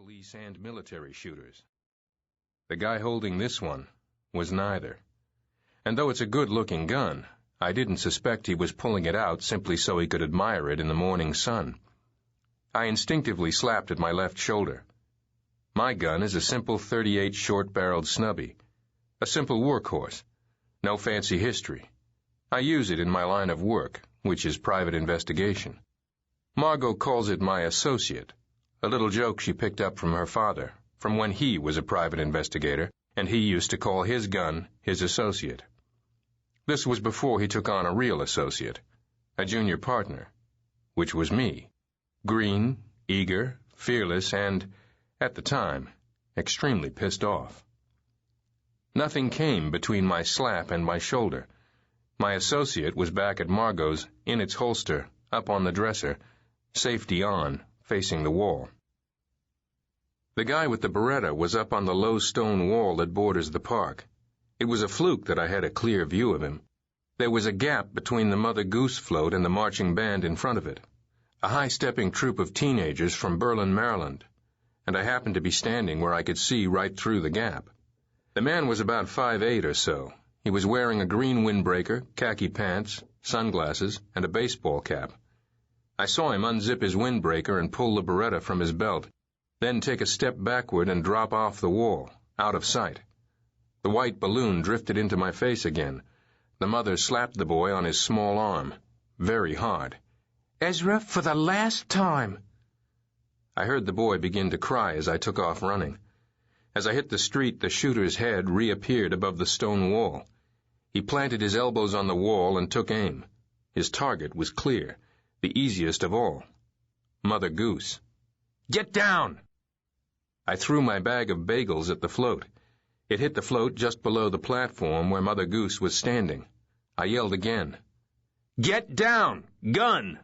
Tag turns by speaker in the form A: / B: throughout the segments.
A: police and military shooters. The guy holding this one was neither. And though it's a good-looking gun, I didn't suspect he was pulling it out simply so he could admire it in the morning sun. I instinctively slapped at my left shoulder. My gun is a simple .38 short-barreled snubby, a simple workhorse, no fancy history. I use it in my line of work, which is private investigation. Margot calls it my associate, a little joke she picked up from her father, from when he was a private investigator, and he used to call his gun his associate. This was before he took on a real associate, a junior partner, which was me, green, eager, fearless, and, at the time, extremely pissed off. Nothing came between my slap and my shoulder. My associate was back at Margot's, in its holster, up on the dresser, safety on, facing the wall. The guy with the Beretta was up on the low stone wall that borders the park. It was a fluke that I had a clear view of him. There was a gap between the Mother Goose float and the marching band in front of it, a high-stepping troop of teenagers from Berlin, Maryland, and I happened to be standing where I could see right through the gap. The man was about 5'8" or so. He was wearing a green windbreaker, khaki pants, sunglasses, and a baseball cap. I saw him unzip his windbreaker and pull the Beretta from his belt, then take a step backward and drop off the wall, out of sight. The white balloon drifted into my face again. The mother slapped the boy on his small arm, very hard. "Ezra, for the last time!" I heard the boy begin to cry as I took off running. As I hit the street, the shooter's head reappeared above the stone wall. He planted his elbows on the wall and took aim. His target was clear, the easiest of all. Mother Goose. "Get down!" I threw my bag of bagels at the float. It hit the float just below the platform where Mother Goose was standing. I yelled again. "Get down! Gun!"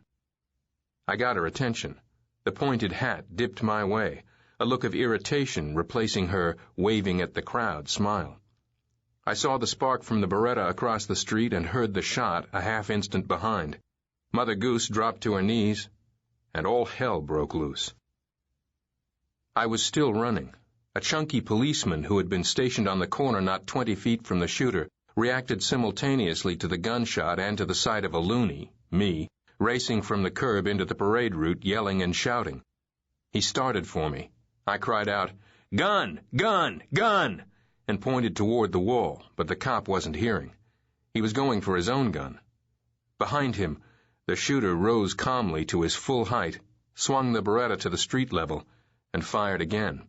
A: I got her attention. The pointed hat dipped my way, a look of irritation replacing her waving at the crowd smile. I saw the spark from the Beretta across the street and heard the shot a half-instant behind. Mother Goose dropped to her knees, and all hell broke loose. I was still running. A chunky policeman who had been stationed on the corner not 20 feet from the shooter reacted simultaneously to the gunshot and to the sight of a loony, me, racing from the curb into the parade route, yelling and shouting. He started for me. I cried out, "Gun! Gun! Gun!" and pointed toward the wall, but the cop wasn't hearing. He was going for his own gun. Behind him, the shooter rose calmly to his full height, swung the Beretta to the street level, and fired again.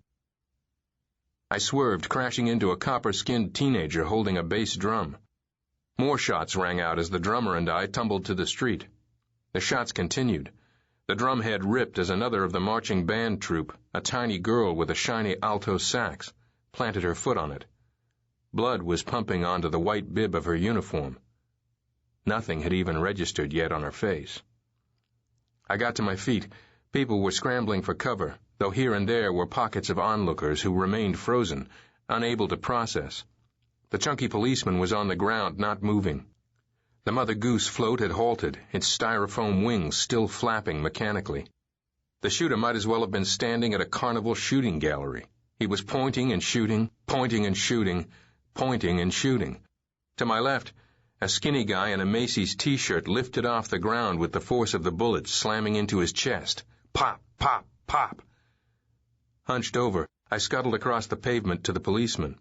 A: I swerved, crashing into a copper-skinned teenager holding a bass drum. More shots rang out as the drummer and I tumbled to the street. The shots continued. The drumhead ripped as another of the marching band troop, a tiny girl with a shiny alto sax, planted her foot on it. Blood was pumping onto the white bib of her uniform. Nothing had even registered yet on her face. I got to my feet. People were scrambling for cover, though here and there were pockets of onlookers who remained frozen, unable to process. The chunky policeman was on the ground, not moving. The Mother Goose float had halted, its styrofoam wings still flapping mechanically. The shooter might as well have been standing at a carnival shooting gallery. He was pointing and shooting, pointing and shooting, pointing and shooting. To my left, a skinny guy in a Macy's t-shirt lifted off the ground with the force of the bullets slamming into his chest. Pop, pop, pop. Hunched over, I scuttled across the pavement to the policeman.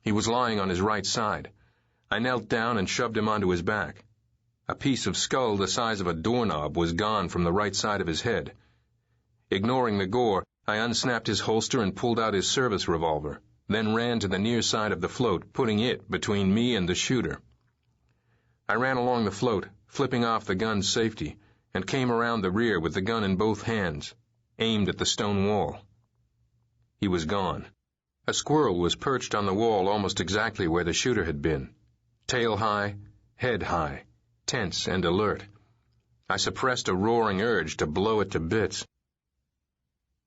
A: He was lying on his right side. I knelt down and shoved him onto his back. A piece of skull the size of a doorknob was gone from the right side of his head. Ignoring the gore, I unsnapped his holster and pulled out his service revolver, then ran to the near side of the float, putting it between me and the shooter. I ran along the float, flipping off the gun's safety, and came around the rear with the gun in both hands, aimed at the stone wall. He was gone. A squirrel was perched on the wall almost exactly where the shooter had been, tail high, head high, tense and alert. I suppressed a roaring urge to blow it to bits.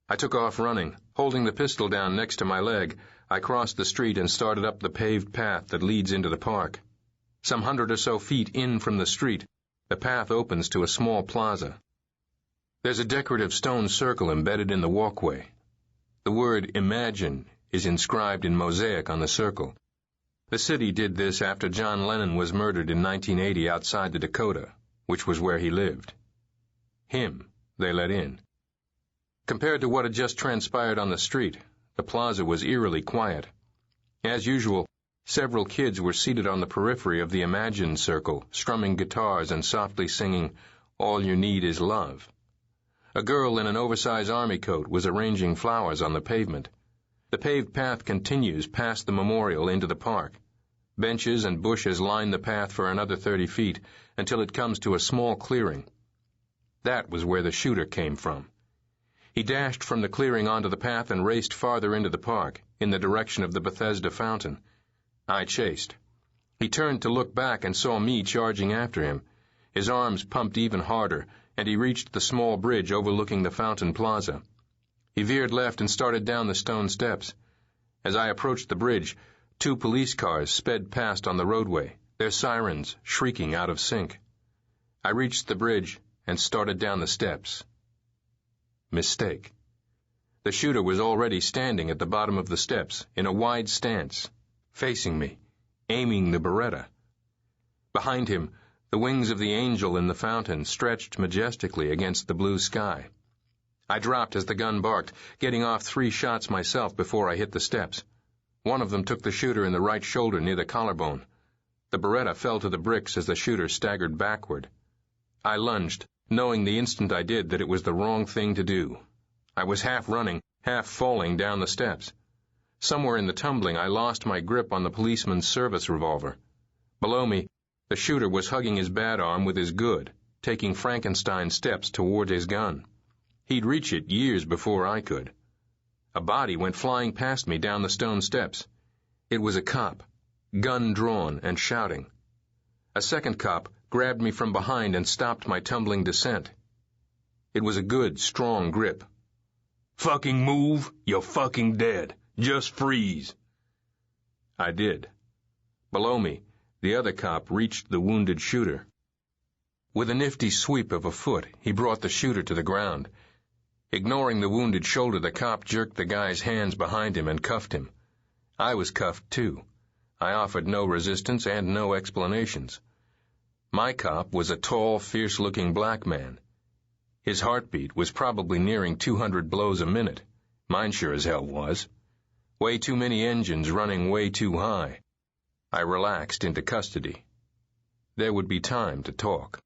A: I took off running. Holding the pistol down next to my leg, I crossed the street and started up the paved path that leads into the park. Some 100 or so feet in from the street, the path opens to a small plaza. There's a decorative stone circle embedded in the walkway. The word imagine is inscribed in mosaic on the circle. The city did this after John Lennon was murdered in 1980 outside the Dakota, which was where he lived. Him they let in. Compared to what had just transpired on the street, the plaza was eerily quiet. As usual, several kids were seated on the periphery of the Imagine circle, strumming guitars and softly singing, "All You Need Is Love." A girl in an oversized army coat was arranging flowers on the pavement. The paved path continues past the memorial into the park. Benches and bushes line the path for another 30 feet until it comes to a small clearing. That was where the shooter came from. He dashed from the clearing onto the path and raced farther into the park, in the direction of the Bethesda fountain. I chased. He turned to look back and saw me charging after him. His arms pumped even harder, and he reached the small bridge overlooking the fountain plaza. He veered left and started down the stone steps. As I approached the bridge, 2 police cars sped past on the roadway, their sirens shrieking out of sync. I reached the bridge and started down the steps. Mistake. The shooter was already standing at the bottom of the steps, in a wide stance, facing me, aiming the Beretta. Behind him, the wings of the angel in the fountain stretched majestically against the blue sky. I dropped as the gun barked, getting off 3 shots myself before I hit the steps. One of them took the shooter in the right shoulder near the collarbone. The Beretta fell to the bricks as the shooter staggered backward. I lunged, knowing the instant I did that it was the wrong thing to do. I was half running, half falling down the steps. Somewhere in the tumbling, I lost my grip on the policeman's service revolver. Below me, the shooter was hugging his bad arm with his good, taking Frankenstein steps toward his gun. He'd reach it years before I could. A body went flying past me down the stone steps. It was a cop, gun drawn and shouting. A second cop grabbed me from behind and stopped my tumbling descent. It was a good, strong grip. "Fucking move, you're fucking dead. Just freeze." I did. Below me, the other cop reached the wounded shooter. With a nifty sweep of a foot, he brought the shooter to the ground. Ignoring the wounded shoulder, the cop jerked the guy's hands behind him and cuffed him. I was cuffed, too. I offered no resistance and no explanations. My cop was a tall, fierce-looking black man. His heartbeat was probably nearing 200 blows a minute. Mine sure as hell was. Way too many engines running way too high. I relaxed into custody. There would be time to talk.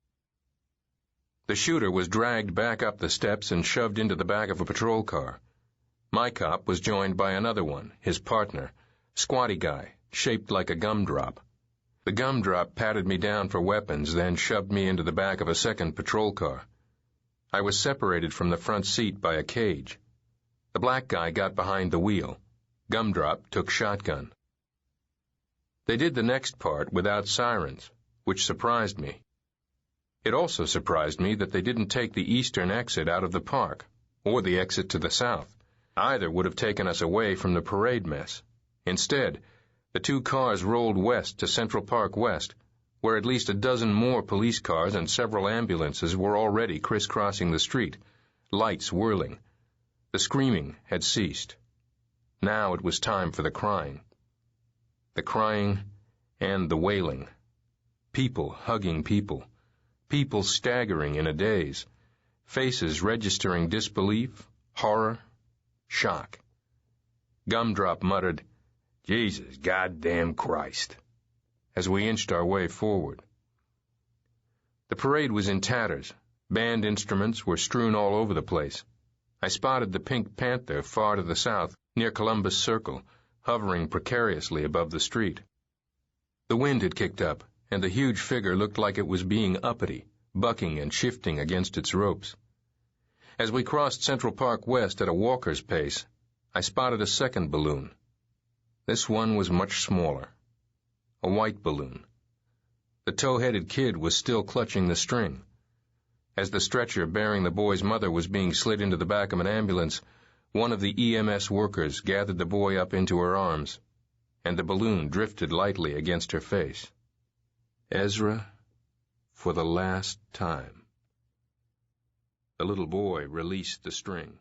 A: The shooter was dragged back up the steps and shoved into the back of a patrol car. My cop was joined by another one, his partner, squatty guy, shaped like a gumdrop. The gumdrop patted me down for weapons, then shoved me into the back of a second patrol car. I was separated from the front seat by a cage. The black guy got behind the wheel. Gumdrop took shotgun. They did the next part without sirens, which surprised me. It also surprised me that they didn't take the eastern exit out of the park, or the exit to the south. Either would have taken us away from the parade mess. Instead, the 2 cars rolled west to Central Park West, where at least a dozen more police cars and several ambulances were already crisscrossing the street, lights whirling. The screaming had ceased. Now it was time for the crying. The crying and the wailing. People hugging people. People staggering in a daze. Faces registering disbelief, horror, shock. Gumdrop muttered, "Jesus goddamn Christ," as we inched our way forward. The parade was in tatters. Band instruments were strewn all over the place. I spotted the Pink Panther far to the south, near Columbus Circle, hovering precariously above the street. The wind had kicked up, and the huge figure looked like it was being uppity, bucking and shifting against its ropes. As we crossed Central Park West at a walker's pace, I spotted a second balloon. This one was much smaller. A white balloon. The tow-headed kid was still clutching the string. As the stretcher bearing the boy's mother was being slid into the back of an ambulance, one of the EMS workers gathered the boy up into her arms, and the balloon drifted lightly against her face. Ezra, for the last time. The little boy released the string.